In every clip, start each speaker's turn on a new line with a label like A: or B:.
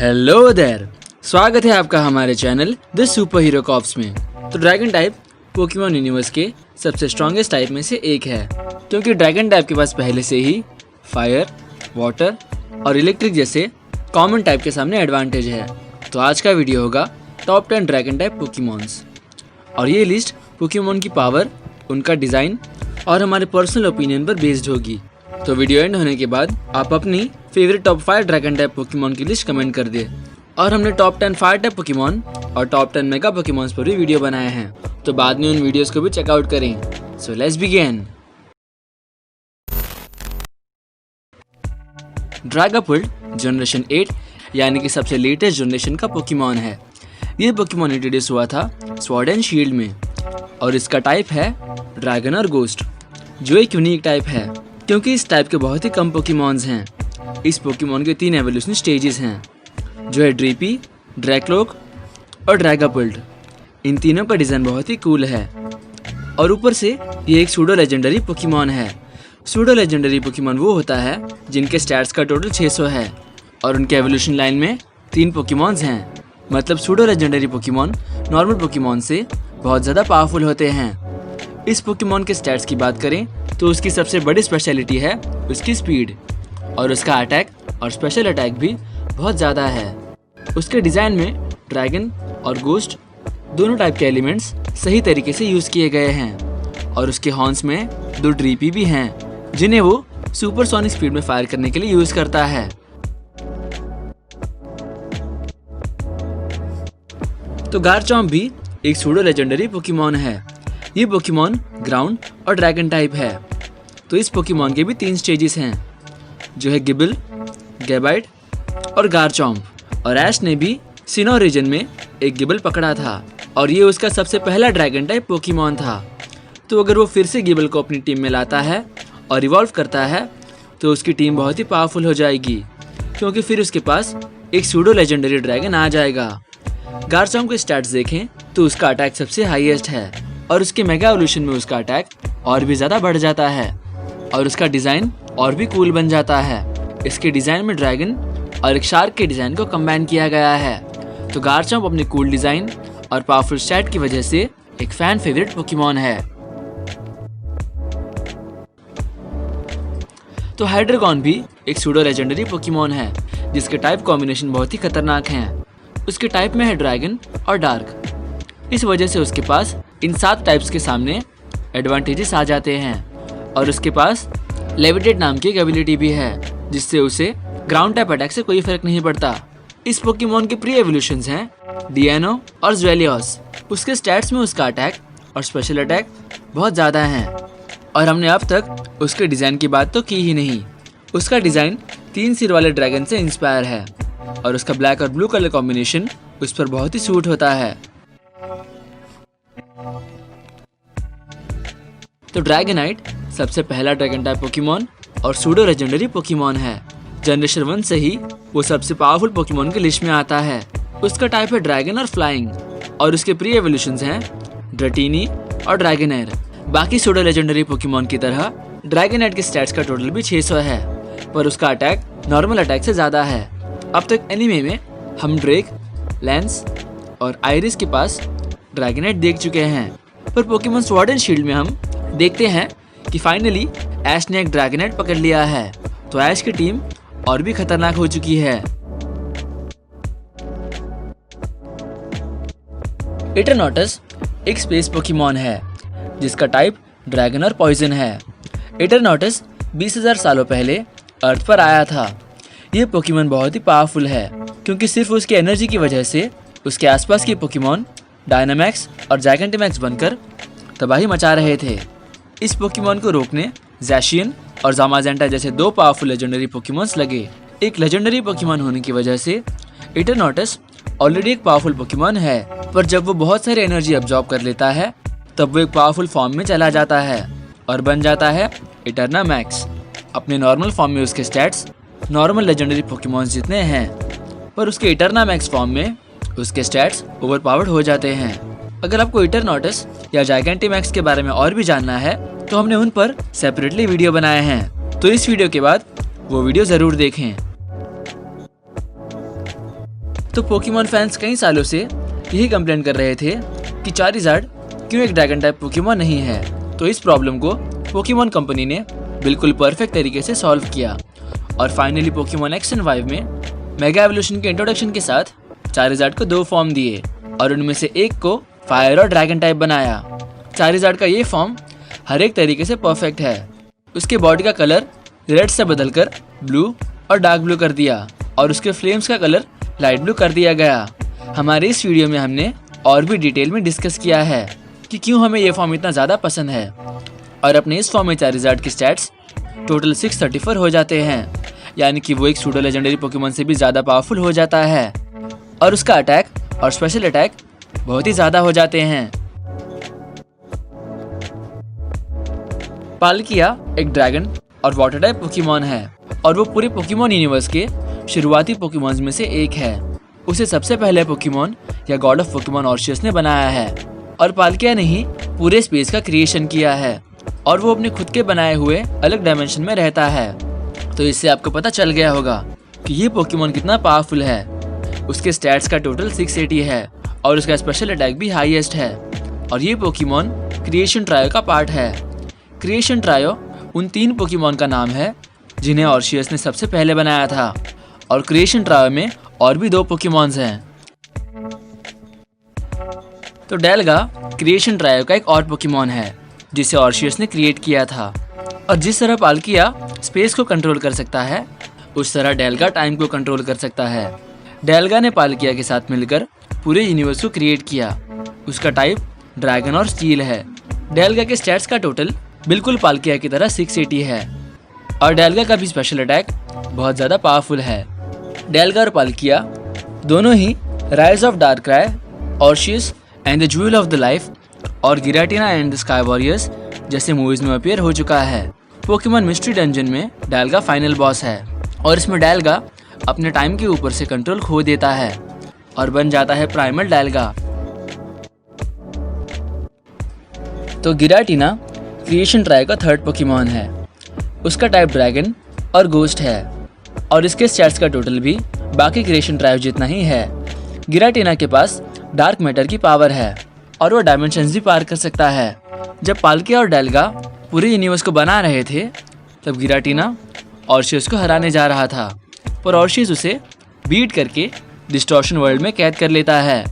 A: Hello there, स्वागत है आपका हमारे channel the Super Hero Cops में। तो ड्रैगन टाइप पोकेमॉन यूनिवर्स के सबसे स्ट्रॉन्गेस्ट टाइप में से एक है, क्योंकि ड्रैगन टाइप के पास पहले से ही फायर, वाटर और इलेक्ट्रिक जैसे कॉमन टाइप के सामने एडवांटेज है। तो आज का वीडियो होगा टॉप 10 ड्रैगन टाइप पोकेमॉन्स, और ये लिस्ट पोकेमॉन की पावर, उनका डिज़ाइन और हमारे पर्सनल ओपिनियन पर बेस्ड होगी। तो वीडियो एंड होने के बाद आप अपनी favourite top 5 dragon type Pokemon की लिस्ट कमेंट कर दे। और हमने टॉप 10 फायर टाइप पोकेमॉन और टॉप 10 मेगा पोकेमॉन्स पर भी वीडियो बनाए हैं, तो बाद में उन वीडियोस को भी चेकआउट करें। सो लेट्स बिगिन। ड्रैगापुल्ट जनरेशन 8 यानी कि सबसे लेटेस्ट जनरेशन का पोकेमॉन है। ये पोकेमॉन इंट्रोड्यूस हुआ था स्वॉर्ड एंड शील्ड में, और इसका टाइप है ड्रैगन और गोस्ट, जो एक यूनिक टाइप है क्योंकि इस टाइप के बहुत ही कम पोकेमॉन्स हैं। इस पोकेमॉन के 3 एवोल्यूशन स्टेजेस हैं, जो है ड्रीपी, ड्रैक्लोक और ड्रैगापुल्ट। इन तीनों का डिज़ाइन बहुत ही कूल है, और ऊपर से ये एक सूडो लेजेंडरी पोकेमॉन है। सूडो लेजेंडरी पोकेमॉन वो होता है जिनके स्टैट्स का टोटल 600 है, और उनके एवोल्यूशन लाइन में 3 पोकेमॉन्स हैं। मतलब pseudo legendary Pokemon normal Pokemon से बहुत ज़्यादा पावरफुल होते हैं। इस पोकेमॉन के स्टैट्स की बात करें तो उसकी सबसे बड़ी स्पेशलिटी है उसकी स्पीड, और उसका अटैक और स्पेशल अटैक भी बहुत ज़्यादा है। उसके डिज़ाइन में ड्रैगन और गोस्ट दोनों टाइप के एलिमेंट्स सही तरीके से यूज़ किए गए हैं, और उसके हॉर्न्स में 2 ड्रीपी भी हैं जिन्हें वो सुपरसोनिक स्पीड में फायर करने के लिए यूज़ करता है। तो गारचॉम्प भी एक सूडो लेजेंडरी पोकेमॉन है। ये पोकेमॉन ग्राउंड और ड्रैगन टाइप है। तो इस पोकेमॉन के भी 3 स्टेजेस हैं, जो है गिबल, गैबाइट और गारचॉम्प। और ऐश ने भी सिनो रीजन में एक गिबल पकड़ा था, और ये उसका सबसे पहला ड्रैगन टाइप पोकेमॉन था। तो अगर वो फिर से गिबल को अपनी टीम में लाता है और इवॉल्व करता है तो उसकी टीम बहुत ही पावरफुल हो जाएगी, क्योंकि फिर उसके पास एक सूडो लेजेंडरी ड्रैगन आ जाएगा। गारचॉम्प के स्टैट्स देखें तो उसका अटैक सबसे हाईएस्ट है, और उसके मेगा एवोल्यूशन में उसका अटैक और भी ज़्यादा बढ़ जाता है, और उसका डिज़ाइन और भी कूल बन जाता है। इसके डिज़ाइन में ड्रैगन और एक शार्क के डिज़ाइन को कंबाइन किया गया है। तो गारचॉम्प अपनी कूल डिज़ाइन और पावरफुल स्टैट की वजह से एक फैन फेवरेट पोकेमॉन है। तो हाइड्रेगॉन भी एक सूडो लेजेंडरी पोकेमॉन है, जिसके टाइप कॉम्बिनेशन बहुत ही खतरनाक हैं। उसके टाइप में है ड्रैगन और डार्क। इस वजह से उसके पास इन 7 टाइप्स के सामने एडवांटेजेस आ जाते हैं, और उसके पास लेविटेट नाम की एक एबिलिटी भी है, जिससे उसे ग्राउंड टाइप अटैक से कोई फर्क नहीं पड़ता। इस पोकेमॉन के प्री एवोल्यूशंस हैं डियानो और ज्वेलियोस। उसके स्टैट्स में उसका अटैक और स्पेशल अटैक बहुत ज़्यादा हैं, और हमने अब तक उसके डिज़ाइन की बात तो की ही नहीं। उसका डिज़ाइन 3 सिर वाले ड्रैगन से इंस्पायर है, और उसका ब्लैक और ब्लू कलर कॉम्बिनेशन उस पर बहुत ही सूट होता है। तो ड्रैगनाइट सबसे पहला ड्रैगन टाइप पोकेमॉन और सूडो लेजेंडरी पोकेमॉन है। जनरेशन 1 से ही वो सबसे पावरफुल पोकेमॉन की लिस्ट में आता है। उसका टाइप है ड्रैगन और फ्लाइंग, और उसके प्री एवोल्यूशंस हैं ड्रटीनी और ड्रैगनएर। बाकी सूडो लेजेंडरी पोकेमॉन की तरह ड्रैगनाइट के स्टैट्स का टोटल भी 600 है, पर उसका अटैक नॉर्मल अटैक से ज़्यादा है। अब तक एनीमे में हम ड्रेक, लैंस और आइरिस के पास ड्रैगनाइट देख चुके हैं, पर पोकेमॉन स्वॉर्ड एंड शील्ड में हम देखते हैं कि फाइनली ऐश ने एक ड्रैगनाइट पकड़ लिया है। तो ऐश की टीम और भी खतरनाक हो चुकी है। एटरनॉटस एक स्पेस पोकेमॉन है, जिसका टाइप ड्रैगन और पॉइजन है। एटरनॉटस 20,000 सालों पहले अर्थ पर आया था। ये पोकेमॉन बहुत ही पावरफुल है, क्योंकि सिर्फ उसकी एनर्जी की वजह से उसके आसपास के पोकेमॉन डायनामैक्स और जैगेंटिमैक्स बनकर तबाही मचा रहे थे। इस पोकेमॉन को रोकने ज़ैशियन और ज़ामाज़ेंटा जैसे 2 पावरफुल लेजेंडरी पोकेमॉन्स लगे। एक लेजेंडरी पोकेमॉन होने की वजह से एटरनॉटस ऑलरेडी एक पावरफुल पोकेमॉन है, पर जब वो बहुत सारी एनर्जी अब्जॉर्ब कर लेता है तब वो एक पावरफुल फॉर्म में चला जाता है और बन जाता है इटरनामैक्स। अपने नॉर्मल फॉर्म में उसके स्टैट्स नॉर्मल लेजेंडरी पोकेमॉन्स जितने हैं, पर उसके इटरनामैक्स फॉर्म में उसके स्टैट्स ओवरपावर्ड हो जाते हैं। अगर आपको इटरनॉटस या जाइगेंटिमैक्स के बारे में और भी जानना है तो हमने उन पर सेपरेटली वीडियो बनाए हैं, तो इस वीडियो के बाद वो वीडियो ज़रूर देखें। तो पोकेमॉन फैंस कई सालों से यही कंप्लेन कर रहे थे कि चारिज़ार्ड क्यों एक ड्रैगन टाइप पोकेमॉन नहीं है। तो इस प्रॉब्लम को पोकेमॉन कंपनी ने बिल्कुल परफेक्ट तरीके से सॉल्व किया और finally Pokemon X and Y में मेगा एवोल्यूशन के इंट्रोडक्शन के साथ चारिज़ार्ड को 2 फॉर्म दिए और उनमें से एक को फायर और ड्रैगन टाइप बनाया। चारिज़ार्ड का ये फॉर्म हर एक तरीके से परफेक्ट है। उसके बॉडी का कलर रेड से बदलकर ब्लू और डार्क ब्लू कर दिया और उसके फ्लेम्स का कलर लाइट ब्लू कर दिया गया। हमारे इस वीडियो में हमने और भी डिटेल में डिस्कस किया है कि क्यों हमें ये फॉर्म इतना ज़्यादा पसंद है और अपने इस फॉर्म में चारिज़ार्ड की स्टैट्स टोटल 634 हो जाते हैं, यानी कि वो एक सूडो लेजेंडरी पोकेमॉन से भी ज़्यादा पावरफुल हो जाता है और उसका अटैक और स्पेशल अटैक बहुत ही ज़्यादा हो जाते हैं। पाल्किया एक ड्रैगन और वाटर टाइप पोकेमॉन है और वो पूरे पोकेमॉन यूनिवर्स के शुरुआती पोकेमॉन्स में से एक है। उसे सबसे पहले पोकेमॉन या गॉड ऑफ पोकेमॉन ऑर्शियस ने बनाया है और पाल्किया ने ही पूरे स्पेस का क्रिएशन किया है और वो अपने खुद के बनाए हुए अलग डायमेंशन में रहता है। तो इससे आपको पता चल गया होगा कि ये पोकेमॉन कितना पावरफुल है। उसके स्टैट्स का टोटल 680 है और उसका स्पेशल अटैक भी हाईएस्ट है और ये पोकेमॉन क्रिएशन ट्रायो का पार्ट है। क्रिएशन ट्रायो उन 3 पोकेमॉन का नाम है जिन्हें ऑर्शियस ने सबसे पहले बनाया था और क्रिएशन ट्रायो में और भी 2 पोकेमॉन्स हैं। तो डेल्गा क्रिएशन ट्रायो का एक और पोकेमॉन है जिसे ऑर्शियस ने क्रिएट किया था और जिस तरह पाल्किया स्पेस को कंट्रोल कर सकता है उस तरह डेल्गा टाइम को कंट्रोल कर सकता है। डेल्गा ने पाल्किया के साथ मिलकर पूरे यूनिवर्स को क्रिएट किया। उसका टाइप ड्रैगन और स्टील है। डेल्गा के स्टैट्स का टोटल बिल्कुल पाल्किया की तरह 680 है और डेल्गा का भी स्पेशल अटैक बहुत ज़्यादा पावरफुल है। डेल्गा और पाल्किया दोनों ही rise of Darkrai, Arceus and the jewel of the life और Giratina and the sky warriors जैसे मूवीज में अपीयर हो चुका है। पोकेमॉन मिस्ट्री डंजन में डेल्गा फाइनल बॉस है और इसमें डेल्गा अपने टाइम के ऊपर से कंट्रोल खो देता है और बन जाता है प्राइमल डेल्गा। तो गिराटिना क्रिएशन ट्रायो का 3rd पोकेमॉन है। उसका टाइप ड्रैगन और गोस्ट है और इसके स्टैट्स का टोटल भी बाकी क्रिएशन ट्रायो जितना ही है। गिराटिना के पास डार्क मैटर की पावर है और वो डायमेंशंस भी पार कर सकता है। जब पाल्किया और डेल्गा पूरे यूनिवर्स को बना रहे थे तब गिराटिना ऑर्शियस को हराने जा रहा था पर ऑर्शियस उसे बीट करके डिस्टॉर्शन वर्ल्ड में कैद कर लेता है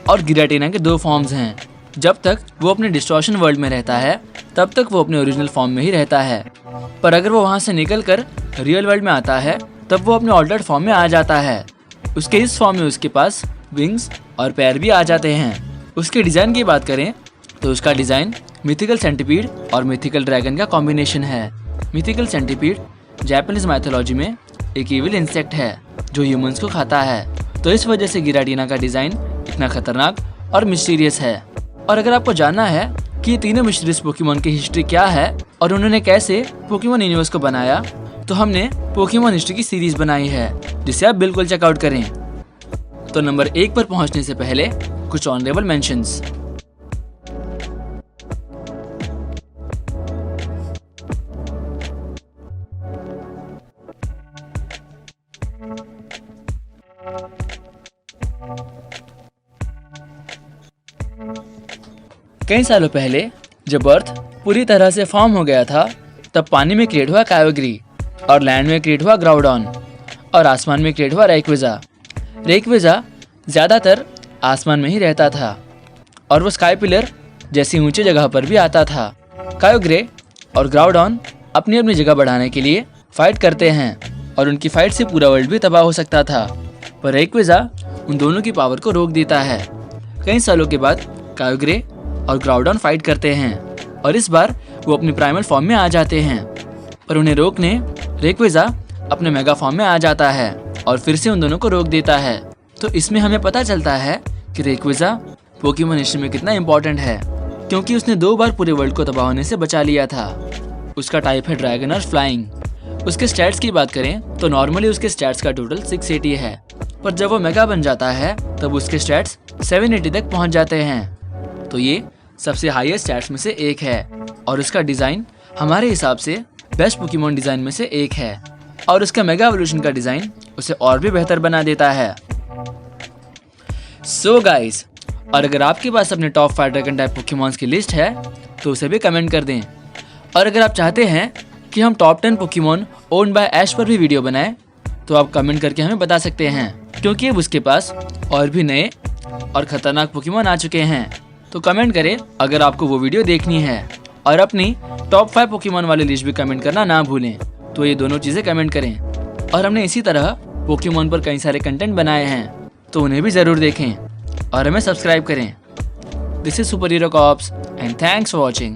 A: और गिराटिना के 2 फॉर्म्स हैं। जब तक वो अपने डिस्टॉर्शन वर्ल्ड में रहता है तब तक वो अपने ओरिजिनल फॉर्म में ही रहता है, पर अगर वो वहाँ से निकल कर रियल वर्ल्ड में आता है तब वो अपने ऑल्टर्ड फॉर्म में आ जाता है। उसके इस फॉर्म में उसके पास विंग्स और पैर भी आ जाते हैं। उसके डिज़ाइन की बात करें तो उसका डिज़ाइन मिथिकल सेंटीपीड और मिथिकल ड्रैगन का कॉम्बिनेशन है। मिथिकल सेंटीपीड जापानीज माइथोलॉजी में एक इविल इंसेक्ट है जो ह्यूमंस को खाता है, तो इस वजह से गिराटिना का डिज़ाइन इतना खतरनाक और मिस्टीरियस है। और अगर आपको जानना है कि ये तीनों मिस्टीरियस पोकेमॉन की हिस्ट्री क्या है और उन्होंने कैसे पोकेमॉन यूनिवर्स को बनाया, तो हमने पोकेमॉन हिस्ट्री की सीरीज बनाई है जिसे आप बिल्कुल चेकआउट करें। तो नंबर 1 पर पहुंचने से पहले कुछ ऑनरेबल मेंशंस। कई सालों पहले जब अर्थ पूरी तरह से फॉर्म हो गया था तब पानी में क्रिएट हुआ कायोग्री और लैंड में क्रिएट हुआ ग्राउडॉन और आसमान में क्रिएट हुआ रेक्विजा। रेक्विजा ज़्यादातर आसमान में ही रहता था और वो स्काई पिलर जैसी ऊंची जगह पर भी आता था। कायोग्रे और ग्राउडॉन अपनी अपनी जगह बढ़ाने के लिए फाइट करते हैं और उनकी फाइट से पूरा वर्ल्ड भी तबाह हो सकता था, पर रेक्विजा उन दोनों की पावर को रोक देता है। कई सालों के बाद कायोग्रे और ग्राउडॉन फाइट करते हैं और इस बार वो अपनी प्राइमल फॉर्म में आ जाते हैं, पर उन्हें रोकने रेक्विजा अपने मेगा फॉर्म में आ जाता है और फिर से उन दोनों को रोक देता है। तो इसमें हमें पता चलता है कि रेक्विजा पोकेमॉन हिस्ट्री में कितना इंपॉर्टेंट है, क्योंकि उसने 2 बार पूरे वर्ल्ड को तबाह होने से बचा लिया था। उसका टाइप है ड्रैगन और फ्लाइंग। उसके स्टैट्स की बात करें तो नॉर्मली उसके स्टैट्स का टोटल 680 है, पर जब वो मेगा बन जाता है तब उसके स्टैट्स 780 तक पहुंच जाते हैं। तो ये सबसे हाईएस्ट स्टैट्स में से एक है और उसका डिज़ाइन हमारे हिसाब से बेस्ट पोकेमॉन डिज़ाइन में से एक है और उसका मेगा एवोल्यूशन का डिज़ाइन उसे और भी बेहतर बना देता है। सो गाइस, और अगर आपके पास अपने टॉप 5 ड्रैगन टाइप पोकेमॉन्स की लिस्ट है तो उसे भी कमेंट कर दें। और अगर आप चाहते हैं कि हम टॉप 10 पोकेमॉन ओन्ड बाय ऐश पर भी वीडियो बनाएं तो आप कमेंट करके हमें बता सकते हैं, क्योंकि अब उसके पास और भी नए और खतरनाक पोकेमॉन आ चुके हैं। तो कमेंट करें अगर आपको वो वीडियो देखनी है, और अपनी टॉप 5 पोकेमॉन वाली लिस्ट भी कमेंट करना ना भूलें। तो ये दोनों चीज़ें कमेंट करें। और हमने इसी तरह पोकेमॉन पर कई सारे कंटेंट बनाए हैं, तो उन्हें भी ज़रूर देखें और हमें सब्सक्राइब करें। This is Super Hero Cops and thanks for watching.